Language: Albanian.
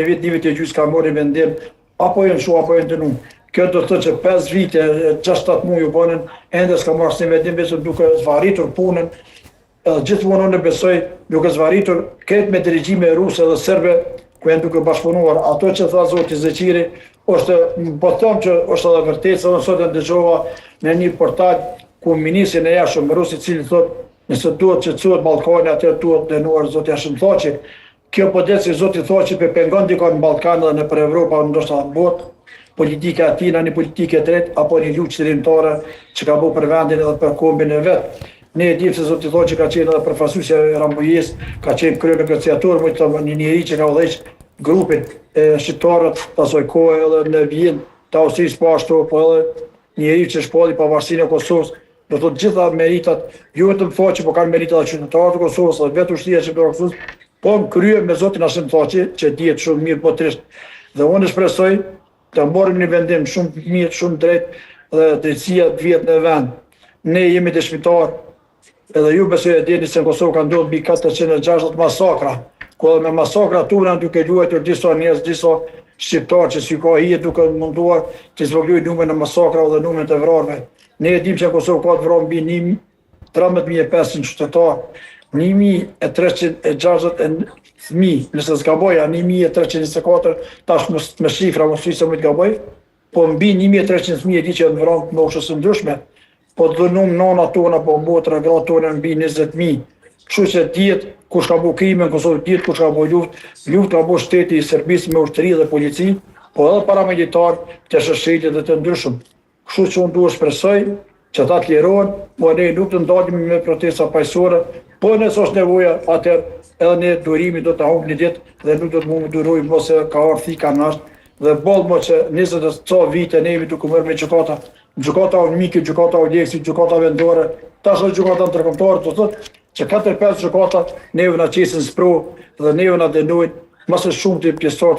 vit, 2 vite e gjysmë ka marrë vendim, apo janë shu, apo janë dënu. Kjo do të thotë që 5 vite, 6-7 muaj u bënën, ende s'ka marrë asnjë vendim, vetëm duke zvaritur punën. Edhe gjithmonë unë besoj, duke zvaritur këtë me dirigjime ruse dhe serbe, ku janë duke bashkëpunuar. Ato që tha zoti Zeqiri, është, po them që është edhe vërtet, se unë sot e dëgjova në një portal ku ministri e jashtëm rus, i cili thotë, nëse duhet që çuhet Ballkani, atëherë duhet dënuar zoti Hashim Thaçi. Kjo po det se zoti Thaçi pe pengon dikon në Ballkan dhe nëpër Evropë, ndoshta në botë, politika e tij, një politikë e tretë apo një luçi qëllimtare që ka bërë për vendin edhe për kombin e vet. Ne e dimë se zoti Thaçi ka qenë edhe përfaqësues e Rambujës, ka qenë krye negociator me një njeri që ka udhëheq grupin e shqiptarët pasoj kohë edhe në vijim të Austrisë po ashtu, po edhe njeri që shpalli pavarësinë e Kosovës. Do të thotë gjitha meritat, jo vetëm Thaçi, po kanë meritat e qytetarëve të Kosovës, dhe vetë ushtria e Kosovës, po në krye me zotin Hashim Thaçi, që dihet shumë mirë botërisht. Dhe unë shpresoj të marrim një vendim shumë mirë, shumë drejt, dhe drejtësia të vihet në vend. Ne jemi dëshmitar, edhe ju besoj e dini se në Kosovë ka ndodhur mbi 460 masakra, ku edhe me masakra tona duke luajtur disa njerëz, disa shqiptarë që si ka hije duke munduar të zvogëlojnë numrin e masakrave dhe numrin e vrarëve. Ne e dimë që në Kosovë ka të vrarë mbi 13.500 qytetarë, 1.360 fëmijë, nëse s'gaboja, 1.324, tash me shifra, mos se më të gaboj, po mbi 1.300 fëmijë e di që janë vrarë në moshës së ndryshme, po dënum nona tona, po motra, gratë tona mbi 20.000. Kështu që dihet kush ka bërë krime në Kosovë, dihet kush ka bërë luftë ka bërë shteti i Serbisë me ushtri dhe polici, po edhe paramilitar të shoqëritë dhe të ndryshëm. Kështu që unë duhet shpresoj që ta të lirohen, po ne nuk të ndalemi me protesta paqësore, po nëse është nevoja, atëherë edhe ne durimi do të humbë një ditë dhe nuk do të mund durojmë mos e ka ardhur thika nasht dhe bollmo që 20 ca vite ne jemi duke marrë me gjykata. Gjykata unike, gjykata Oleksit, gjykata vendore, tash është gjykata ndërkombëtare, do thotë që 4-5 gjykata neve na qesin sprovë dhe neve na dënojnë më së shumti pjesëtar